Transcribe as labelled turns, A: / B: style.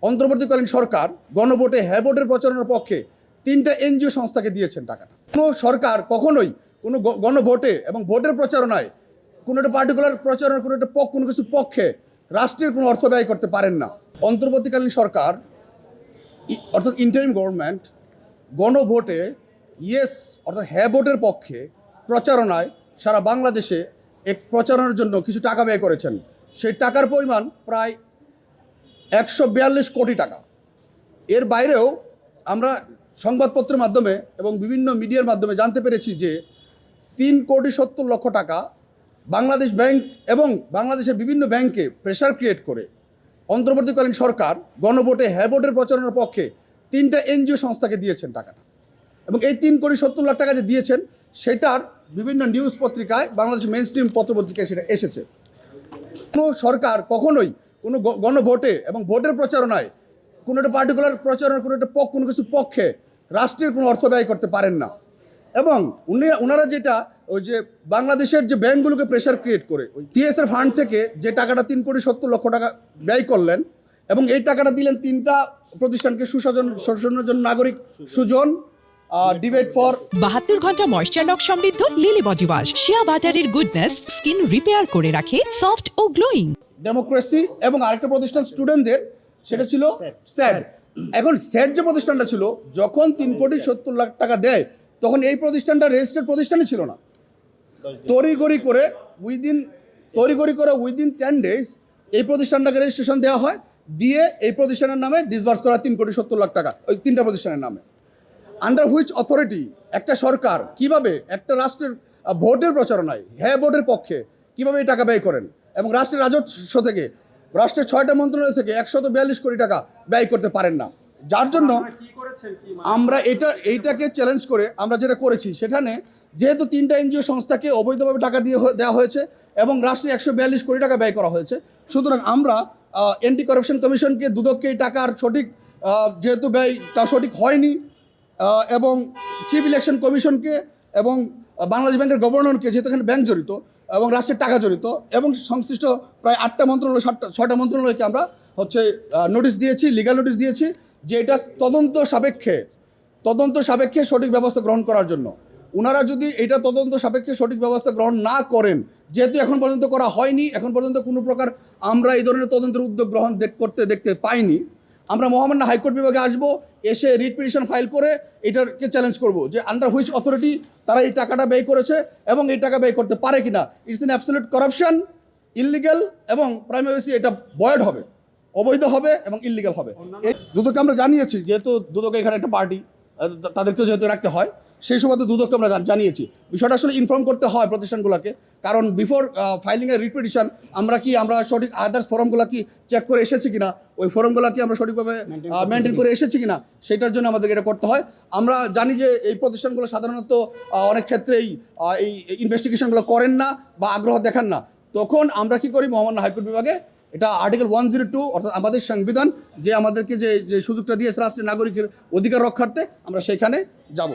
A: অন্তর্বর্তীকালীন সরকার গণভোটে হ্যাঁ ভোটের প্রচারণার পক্ষে 3টা এনজিও সংস্থাকে দিয়েছেন টাকাটা। কোনো সরকার কখনোই কোনো গণভোটে এবং ভোটের প্রচারণায় কোনো একটা পার্টিকুলার প্রচারণার কোনো একটা কোনো কিছু পক্ষে রাষ্ট্রের কোনো অর্থ ব্যয় করতে পারেন না। অন্তর্বর্তীকালীন সরকার অর্থাৎ ইন্টারিম গভর্নমেন্ট গণভোটে ইয়েস অর্থাৎ হ্যাঁ ভোটের পক্ষে প্রচারণায় সারা বাংলাদেশে এক প্রচারণার জন্য কিছু টাকা ব্যয় করেছেন। সেই টাকার পরিমাণ প্রায় 142 কোটি টাকা। এর বাইরেও আমরা সংবাদপত্রের মাধ্যমে এবং বিভিন্ন মিডিয়ার মাধ্যমে জানতে পেরেছি যে 3,70,00,000 টাকা বাংলাদেশ ব্যাংক এবং বাংলাদেশের বিভিন্ন ব্যাংকে প্রেশার ক্রিয়েট করে অন্তর্বর্তীকালীন সরকার গণভোটে হ্যাঁ ভোটের প্রচারণার পক্ষে 3টা এনজিও সংস্থাকে দিয়েছেন টাকাটা। এবং এই 3,70,00,000 টাকা যে দিয়েছেন সেটার বিভিন্ন নিউজ পত্রিকায় বাংলাদেশের মেইন স্ট্রিম পত্রপত্রিকায় সেটা এসেছে। কোনো সরকার কখনোই কোনো গণভোটে এবং ভোটের প্রচারণায় কোনো একটা পার্টিকুলার প্রচারণার কোনো একটা কোনো কিছু পক্ষে রাষ্ট্রের কোনো অর্থ ব্যয় করতে পারেন না। এবং ওনারা যেটা ওই যে বাংলাদেশের যে ব্যাংকগুলোকে প্রেশার ক্রিয়েট করে ওই টিএসএর ফান্ড থেকে যে টাকাটা 3,70,00,000 টাকা ব্যয় করলেন এবং এই টাকাটা দিলেন 3টা প্রতিষ্ঠানকে শোষণের জন্য নাগরিক সুজন, ডিবেট ফর
B: 72 ঘন্টা ময়েশ্চার লক সমৃদ্ধ লিলি বডি ওয়াশ, শিয়া বাটারের গুডনেস স্কিন রিপেয়ার করে রাখে সফট ও গ্লোয়িং।
A: ডেমোক্রেসি এবং আরেকটা প্রতিষ্ঠান স্টুডেন্টদের, সেটা ছিল স্যাড। এখন স্যাড যে প্রতিষ্ঠানটা ছিল যখন 3,70,00,000 টাকা দেয় তখন এই প্রতিষ্ঠানটা রেজিস্টার্ড প্রতিষ্ঠানই ছিল না। তড়িঘড়ি করে উইদিন 10 ডেজ এই প্রতিষ্ঠানটাকে রেজিস্ট্রেশন দেওয়া হয়, দিয়ে এই প্রতিষ্ঠানের নামে ডিসবার্স করা 3,70,00,000 টাকা ওই 3টা প্রতিষ্ঠানের নামে। আন্ডার হুইচ অথরিটি একটা সরকার কিভাবে একটা রাষ্ট্রের ভোটের প্রচারণায় হ্যাঁ ভোটের পক্ষে কিভাবে এই টাকা ব্যয় করেন এবং রাষ্ট্রের রাজস্ব থেকে রাষ্ট্রের 6টা মন্ত্রণালয় থেকে 142 কোটি টাকা ব্যয় করতে পারেন না। যার জন্য আমরা এইটাকে চ্যালেঞ্জ করে আমরা যেটা করেছি সেখানে যেহেতু 3টা এনজিও সংস্থাকে অবৈধভাবে টাকা দেওয়া হয়েছে এবং রাষ্ট্রে 142 কোটি টাকা ব্যয় করা হয়েছে, সুতরাং আমরা অ্যান্টি কারাপশন কমিশনকে দুদককে এই টাকার সঠিক যেহেতু ব্যয়টা সঠিক হয়নি এবং চিফ ইলেকশন কমিশনকে এবং বাংলাদেশ ব্যাংকের গভর্নরকে, যেহেতু এখানে ব্যাংক জড়িত এবং রাষ্ট্রের টাকা জড়িত এবং সংশ্লিষ্ট প্রায় 8টা মন্ত্রণালয় 6টা মন্ত্রণালয়কে আমরা নোটিশ দিয়েছি, লিগ্যাল নোটিশ দিয়েছি যে এটা তদন্ত সাপেক্ষে সঠিক ব্যবস্থা গ্রহণ করার জন্য। ওনারা যদি এটা তদন্ত সাপেক্ষে সঠিক ব্যবস্থা গ্রহণ না করেন, যেহেতু এখন পর্যন্ত করা হয়নি, এখন পর্যন্ত কোনো প্রকার আমরা এই ধরনের তদন্তের উদ্যোগ গ্রহণ দেখতে পাইনি, আমরা মহামান্য হাইকোর্ট বিভাগে আসবো, এসে রিট পিটিশন ফাইল করে এটাকে চ্যালেঞ্জ করব যে আন্ডার হুইচ অথরিটি তারা এই টাকাটা ব্যয় করেছে এবং এই টাকা ব্যয় করতে পারে কিনা। It's an absolute corruption, illegal এবং প্রাইমারি এটা ভয়েড হবে, অবৈধ হবে এবং ইললিগ্যাল হবে। এই দুদককে আমরা জানিয়েছি, যেহেতু দুদকে এখানে একটা পার্টি তাদেরকেও যেহেতু রাখতে হয়, সেই সময় দুদককে আমরা জানিয়েছি। বিষয়টা আসলে ইনফর্ম করতে হয় প্রতিষ্ঠানগুলোকে, কারণ বিফোর ফাইলিংয়ের রিট পিটিশন আমরা সঠিক আদার্স ফর্মগুলো কি চেক করে এসেছি কিনা, ওই ফর্মগুলো কি আমরা সঠিকভাবে মেনটেন করে এসেছি কিনা, সেটার জন্য আমাদেরকে এটা করতে হয়। আমরা জানি যে এই প্রতিষ্ঠানগুলো সাধারণত অনেক ক্ষেত্রেই এই ইনভেস্টিগেশনগুলো করেন না বা আগ্রহ দেখান না। তখন আমরা কি করি, মহামান্য হাইকোর্ট বিভাগে এটা আর্টিকেল 102 অর্থাৎ আমাদের সংবিধান যে আমাদেরকে যে সুযোগটা দিয়েছে রাষ্ট্রের নাগরিকের অধিকার রক্ষার্থে, আমরা সেখানে যাব।